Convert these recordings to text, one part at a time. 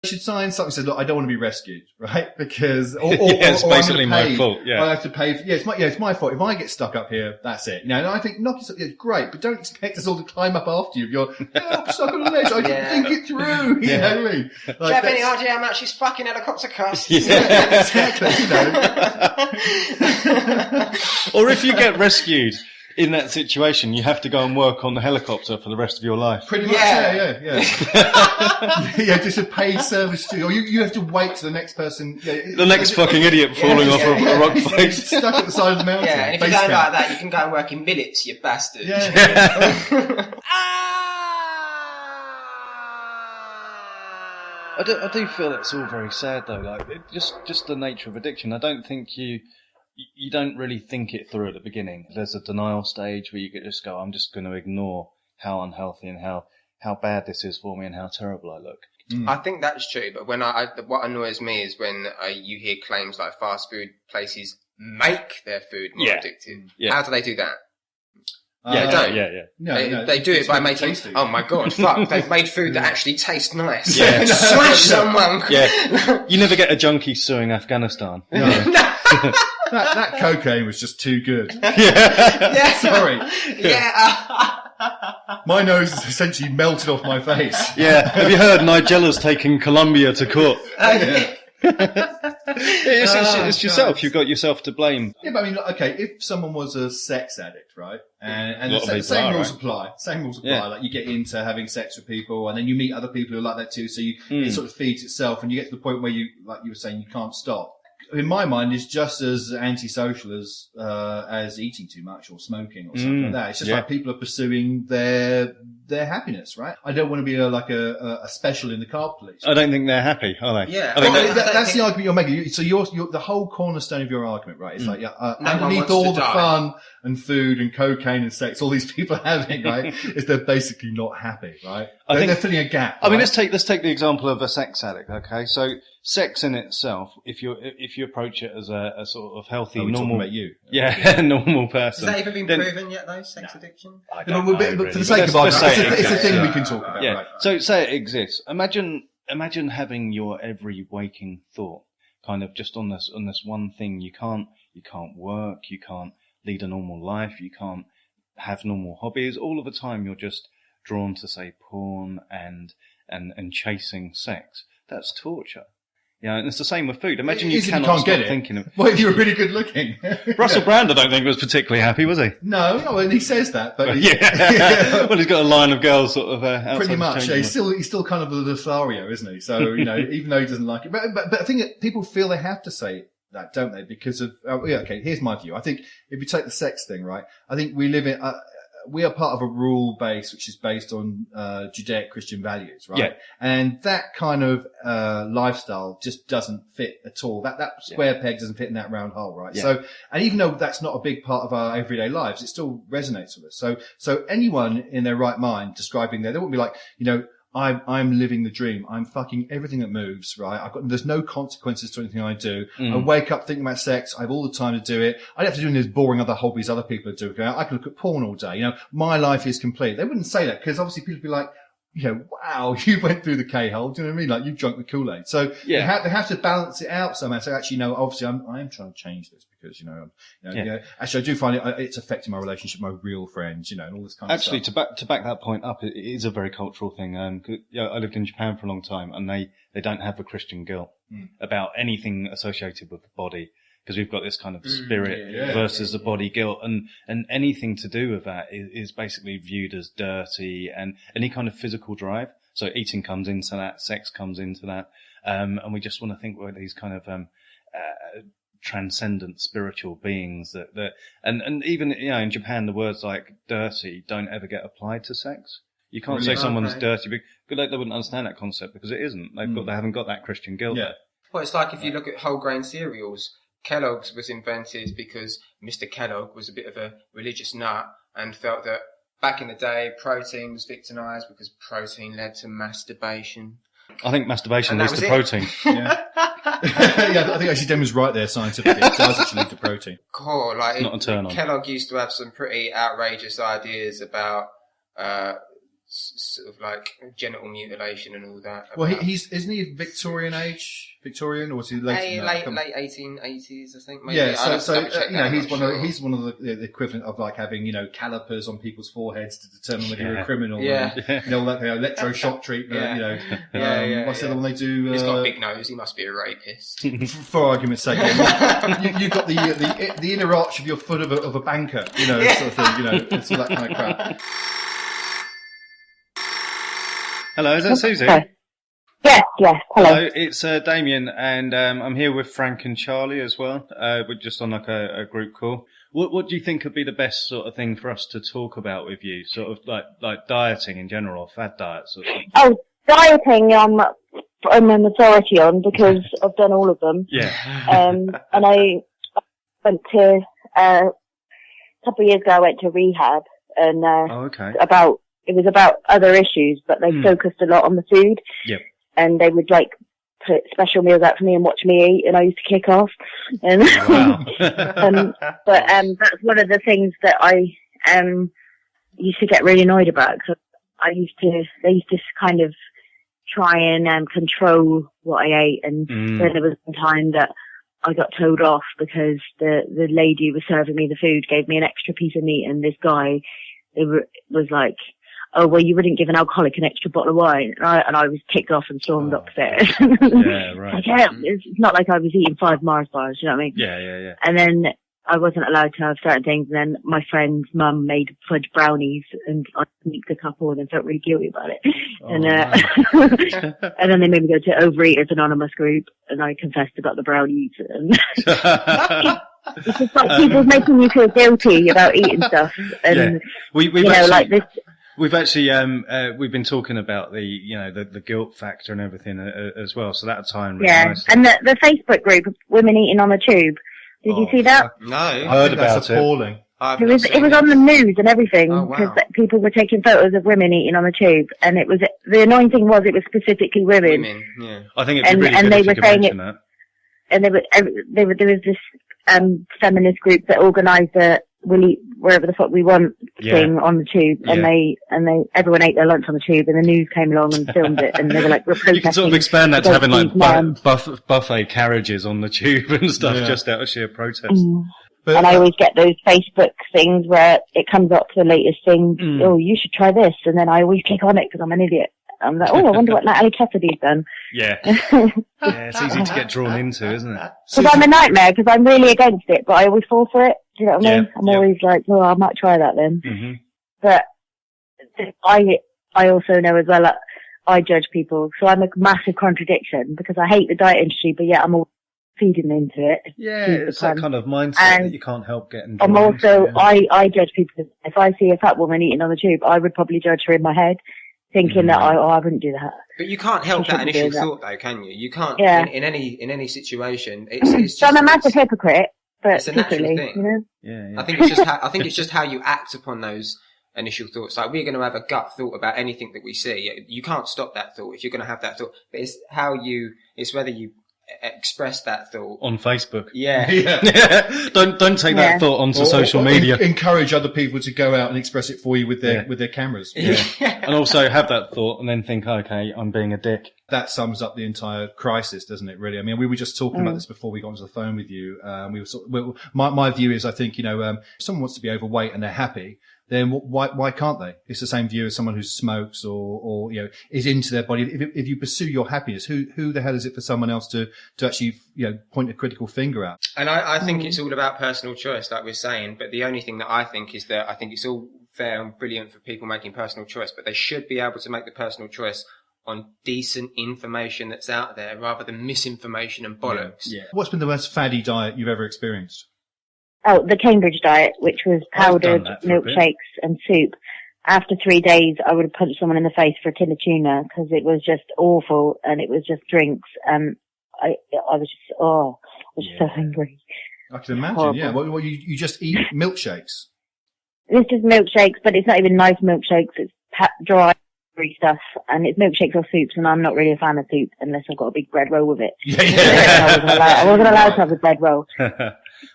should sign something that says, look, I don't want to be rescued, right? Because, it's basically my fault. Yeah. I have to pay. It's my fault. If I get stuck up here, that's it. And I think knocking something is great, but don't expect us all to climb up after you. If you're stuck on the ledge, I didn't think it through. You know what I mean? Do you have any idea how much this fucking helicopter costs? Yeah, exactly. Or if you get rescued in that situation, you have to go and work on the helicopter for the rest of your life. Pretty much, yeah. Just a paid service too. Or you have to wait till the next person... the next fucking idiot falling off a rock face. Stuck at the side of the mountain. Yeah, and if you don't like that, you can go and work in billets, you bastard. I do feel it's all very sad though. Like just the nature of addiction. I don't think you don't really think it through at the beginning. There's a denial stage where you could just go, I'm just going to ignore how unhealthy and how bad this is for me and how terrible I look. I think that's true, but when what annoys me is when you hear claims like fast food places make their food more addictive. Yeah. How do they do that? They don't. No, they do it by making. Oh my god! Fuck! They've made food that actually tastes nice. Yeah. Slash someone. Yeah. You never get a junkie suing Afghanistan. No. that cocaine was just too good. Yeah. Sorry. Yeah. My nose is essentially melted off my face. Yeah. Have you heard Nigella's taking Colombia to court? It's yourself. God. You've got yourself to blame. Yeah, but I mean, okay, if someone was a sex addict, right, and the same rules apply. Same rules apply. Yeah. Like you get into having sex with people, and then you meet other people who are like that too. So it sort of feeds itself, and you get to the point where you, like you were saying, you can't stop. In my mind, it's just as antisocial as eating too much or smoking or something like that. It's just like people are pursuing their happiness, right? I don't want to be a special in the car police. I don't think they're happy, are they? Yeah. I think that's the argument you're making. So you're the whole cornerstone of your argument, right? It's like underneath all the fun and food and cocaine and sex, all these people are having, right? is they're basically not happy, right? I think they're filling a gap. I mean, let's take the example of a sex addict. Okay, so sex in itself, if you approach it as a sort of healthy, normal, about you, normal person, has that even been proven yet, though? Sex addiction? I don't know, but for the sake of argument, it's a thing we can talk about. Yeah. Right? So say it exists. Imagine having your every waking thought kind of just on this one thing. You can't work. You can't lead a normal life. You can't have normal hobbies. All of the time, you're just drawn to say porn and chasing sex. That's torture. Yeah, and it's the same with food. Imagine you cannot stop thinking of. Well, if you were really good looking. Russell Brand, I don't think was particularly happy, was he? No, and he says that, but well, he's got a line of girls sort of outside. Pretty much. Yeah, he's still kind of a Lothario, isn't he? So even though he doesn't like it, but I think that people feel they have to say that, don't they? Because of okay, here's my view. I think if you take the sex thing, right? I think we live in. We are part of a rule base which is based on Judaic-Christian values, right? Yeah. And that kind of lifestyle just doesn't fit at all. That square peg doesn't fit in that round hole, right? Yeah. So, and even though that's not a big part of our everyday lives, it still resonates with us. So anyone in their right mind describing that, they wouldn't be like, I'm living the dream. I'm fucking everything that moves, right? There's no consequences to anything I do. I wake up thinking about sex. I have all the time to do it. I don't have to do any of those boring other hobbies other people are doing. I can look at porn all day. My life is complete. They wouldn't say that because obviously people would be like, wow, you went through the K-hole. Do you know what I mean? Like you've drunk the Kool-Aid. So they have to balance it out somehow. So actually, obviously I am trying to change this because, actually I do find it's affecting my relationship with my real friends, and all this kind of stuff. Actually, to back that point up, it is a very cultural thing. I lived in Japan for a long time and they don't have the Christian guilt about anything associated with the body. Because we've got this kind of spirit versus the body guilt, and anything to do with that is basically viewed as dirty, and any kind of physical drive. So eating comes into that, sex comes into that, and we just want to think we're these kind of transcendent spiritual beings that and even in Japan the words like dirty don't ever get applied to sex. You can't say someone's dirty because they wouldn't understand that concept because it isn't. They haven't got that Christian guilt. Yeah. Well, it's like if you look at whole grain cereals. Kellogg's was invented because Mr. Kellogg was a bit of a religious nut and felt that back in the day protein was victimized because protein led to masturbation. I think masturbation leads to protein. Yeah. I think actually Dem was right there scientifically. It does actually lead to protein. Cool. Like not a turn on. Kellogg used to have some pretty outrageous ideas about sort of like genital mutilation and all that. Well, isn't he Victorian age? Victorian, or was he late 1880s, I think. Maybe. Yeah, so he's one of the equivalent of like having calipers on people's foreheads to determine whether you're a criminal. Yeah, and, all that electroshock treatment. What's the other one they do? He's got a big nose. He must be a rapist. For argument's sake, you've got the inner arch of your foot of a banker. Sort of thing. It's all that kind of crap. Hello, is that Susie? Yes, hello. It's Damian, and I'm here with Frank and Charlie as well. We're just on like a group call. What do you think would be the best sort of thing for us to talk about with you? Sort of like dieting in general, or fad diets or something? Oh, dieting, I'm a majority on because I've done all of them. Yeah. And I went to, a couple of years ago I went to rehab and, it was about other issues, but they focused a lot on the food. Yep. And they would like put special meals out for me and watch me eat, and I used to kick off. And but that's one of the things that I used to get really annoyed about. Cause they used to kind of try and control what I ate, and then there was some time that I got told off because the lady who was serving me the food gave me an extra piece of meat, and this guy was like, "Oh, well, you wouldn't give an alcoholic an extra bottle of wine." And I was kicked off and stormed upstairs. Yeah, right. It's not like I was eating 5 Mars bars, you know what I mean? Yeah. And then I wasn't allowed to have certain things, and then my friend's mum made fudge brownies, and I sneaked a couple and I felt really guilty about it. And then they made me go to Overeaters Anonymous group, and I confessed about the brownies. And it's just like people making you feel guilty about eating stuff. And, we've like this... We've actually we've been talking about the guilt factor and everything as well. So that time, really nice. And the Facebook group of women eating on the tube. Did you see that? No, I heard about it. Appalling. It was on the news and everything because people were taking photos of women eating on the tube, and it was the annoying thing was it was specifically women. Yeah. I think it'd be really good if you could mention that. And there was this feminist group that organised we'll eat wherever the fuck we want thing on the tube, and they everyone ate their lunch on the tube, and the news came along and filmed it, and they were like, we're protesting. You can sort of expand that to having like buffet carriages on the tube and stuff, just out of sheer protest. But, and I always get those Facebook things where it comes up to the latest thing. Oh, you should try this, and then I always click on it because I'm an idiot. I'm like, oh, I wonder what Natalie Cassidy's done. Yeah, it's easy to get drawn into, isn't it? Because I'm a nightmare, because I'm really against it, but I always fall for it. Do you know what I mean? I'm always like, oh, I might try that then. Mm-hmm. But I also know as well that I judge people, so I'm a massive contradiction because I hate the diet industry, but yet I'm all feeding into it. Yeah, it's that kind of mindset that you can't help getting. I'm also, I judge people. If I see a fat woman eating on the tube, I would probably judge her in my head, thinking that I wouldn't do that. But you can't help that initial thought, though, can you? You can't in any situation. It's so I'm a massive hypocrite, but it's a natural thing. You know? Yeah. I think it's just how you act upon those initial thoughts. Like, we're going to have a gut thought about anything that we see. You can't stop that thought if you're going to have that thought. But it's whether you express that thought on Facebook. Yeah. Don't take that thought onto social media. Encourage other people to go out and express it for you with their cameras. Yeah. And also have that thought and then think, okay, I'm being a dick. That sums up the entire crisis, doesn't it? Really. I mean, we were just talking about this before we got onto the phone with you. My view is, I think, if someone wants to be overweight and they're happy, then why can't they? It's the same view as someone who smokes or is into their body. If you pursue your happiness, who the hell is it for someone else to actually, point a critical finger at? And I think it's all about personal choice, like we're saying. But the only thing that I think is that I think it's all fair and brilliant for people making personal choice, but they should be able to make the personal choice on decent information that's out there rather than misinformation and bollocks. Yeah. What's been the most faddy diet you've ever experienced? Oh, the Cambridge diet, which was powdered milkshakes and soup. After 3 days, I would have punched someone in the face for a tin of tuna because it was just awful, and it was just drinks. I was just so hungry. I can imagine. Horrible. Yeah. Well, you just eat milkshakes. It's just milkshakes, but it's not even nice milkshakes. It's dry stuff, and it's milkshakes or soups, and I'm not really a fan of soup unless I've got a big bread roll with it. Yeah. I wasn't allowed to have a bread roll.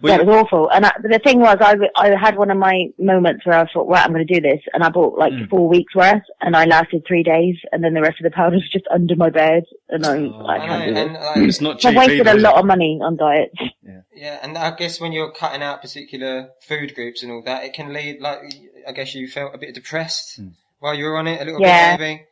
That was awful. And the thing was, I had one of my moments where I thought, right, I'm going to do this. And I bought like 4 weeks worth and I lasted 3 days. And then the rest of the powder was just under my bed. And I can't do this. It's not cheap. I wasted a lot of money on diets. Yeah, and I guess when you're cutting out particular food groups and all that, it can lead, like, I guess you felt a bit depressed while you were on it, a little bit maybe.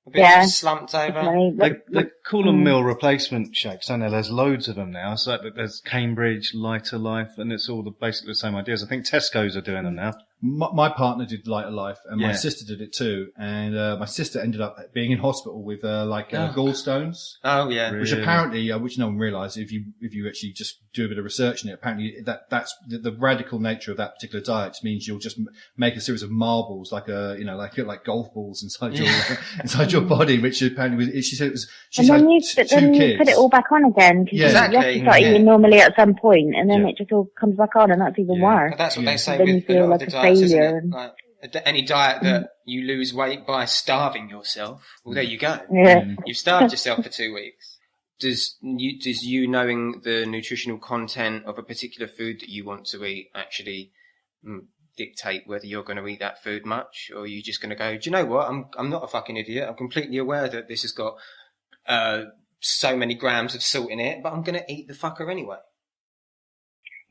A bit slumped over. They call them meal replacement shakes, don't they? There's loads of them now. So there's Cambridge, Lighter Life, and it's all basically the same ideas. I think Tesco's are doing them now. My partner did Lighter Life, and my sister did it too. And my sister ended up being in hospital with gallstones. Oh yeah, which apparently, which no one realised. If you actually just do a bit of research in it, apparently that's the radical nature of that particular diet means you'll just make a series of marbles, like golf balls inside your body. Which apparently she said it was. She's and then had you put it all back on again. Yeah, exactly. You have to start eating normally at some point, and then it just all comes back on, and that's even worse. But that's what they say then with you feel a lot like of the a diets, failure. isn't it? Like, any diet that you lose weight by starving yourself, well, there you go. Yeah. You've starved yourself for 2 weeks. Does you knowing the nutritional content of a particular food that you want to eat actually dictate whether you're going to eat that food much, or are you just going to go, do you know what? I'm not a fucking idiot. I'm completely aware that this has got so many grams of salt in it, but I'm going to eat the fucker anyway.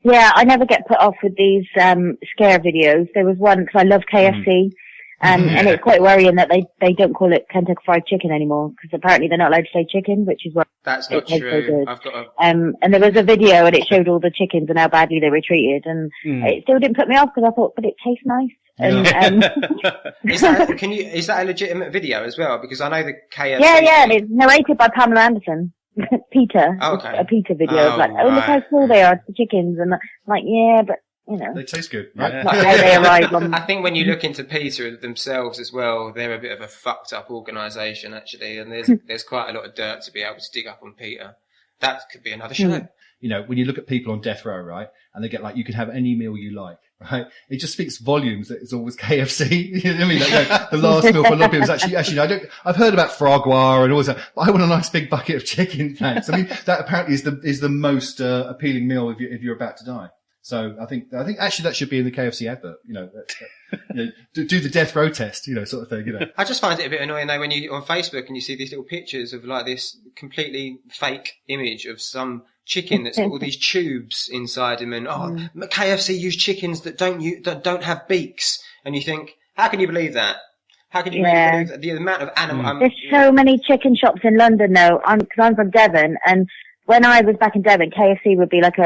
Yeah, I never get put off with these scare videos. There was one, because I love KFC, and it's quite worrying that they don't call it Kentucky Fried Chicken anymore, because apparently they're not allowed to say chicken, which is why that's not true. So good. I've got and there was a video, and it showed all the chickens and how badly they were treated, and it still didn't put me off, because I thought, but it tastes nice. And, is that a legitimate video as well? Because I know the KFC. Yeah, and it's narrated by Pamela Anderson. Peter. Okay. A Peter video. Look how small they are, the chickens, and like, but they taste good, right? That's not how they arrive on. I think when you look into Peter themselves as well, they're a bit of a fucked up organisation actually, and there's quite a lot of dirt to be able to dig up on Peter. That could be another show. When you look at people on death row, right, and they get like, you can have any meal you like, right? It just speaks volumes that it's always KFC. You know what I mean? Like, the last meal for a lot of people is actually, I've heard about frogwa and all that, but I want a nice big bucket of chicken, thanks. I mean, that apparently is the most appealing meal if you're about to die. So I think actually that should be in the KFC advert, do the death row test, sort of thing, I just find it a bit annoying though when you on Facebook and you see these little pictures of like this completely fake image of some chicken that's got all these tubes inside them, and KFC use chickens that don't have beaks, and you think, how can you believe that? How can you really believe that? The amount of animal. There's so many chicken shops in London though. Because I'm from Devon, and when I was back in Devon, KFC would be like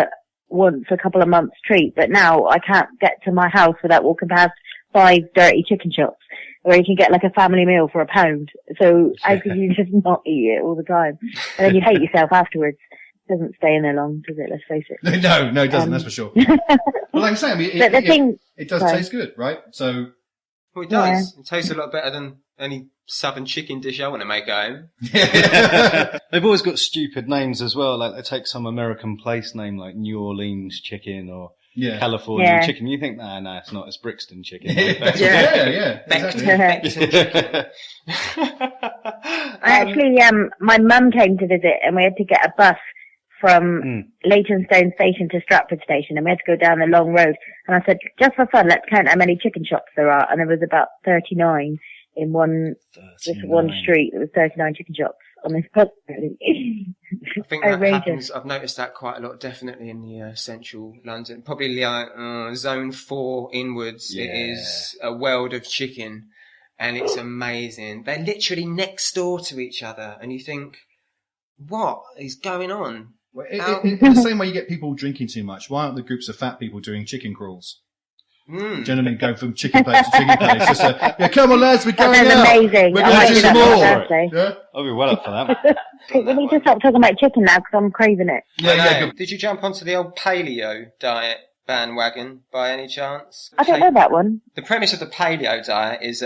once a couple of months treat, but now I can't get to my house without walking past 5 dirty chicken shops where you can get like a family meal for £1. So how could you just not eat it all the time? And then you hate yourself afterwards. It doesn't stay in there long, does it? Let's face it. No, it doesn't. That's for sure. Well, like I'm saying, it does taste good, right? So. Well, it does. Yeah. It tastes a lot better than any southern chicken dish I want to make at home. They've always got stupid names as well. Like they take some American place name like New Orleans chicken or California chicken. You think, no, it's not. It's Brixton chicken. Exactly. Actually, my mum came to visit, and we had to get a bus from Leytonstone Station to Stratford Station, and we had to go down the long road. And I said, just for fun, let's count how many chicken shops there are. And there was about 39 in one street. There was 39 chicken shops on this bus. I think that happens. I've noticed that quite a lot, definitely in the central London. Probably zone 4 inwards. Yeah. It is a world of chicken, and it's amazing. They're literally next door to each other, and you think, what is going on? Well, in the same way you get people drinking too much, why aren't the groups of fat people doing chicken crawls? Gentlemen going from chicken place to chicken place. Just come on lads, we're going out. That's amazing. We're going to do some more. Yeah? I'll be well up for that. We need to stop talking about chicken now because I'm craving it. Yeah. Did you jump onto the old paleo diet bandwagon by any chance? I don't know that one. The premise of the paleo diet is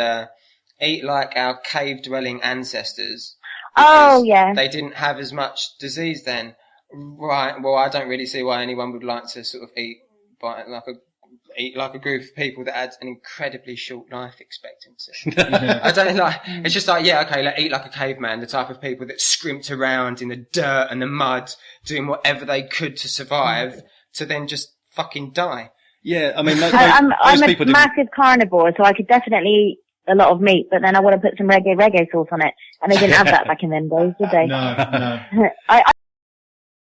eat like our cave-dwelling ancestors. Oh, yeah. They didn't have as much disease then. Right, well, I don't really see why anyone would like to sort of eat like a group of people that had an incredibly short life expectancy. I don't like, it's just like, eat like a caveman, the type of people that scrimped around in the dirt and the mud, doing whatever they could to survive, to then just fucking die. Yeah, I mean, I'm most a people didn't. massive carnivore, so I could definitely eat a lot of meat, but then I want to put some reggae sauce on it, and they didn't have that back in them days, did they? No. I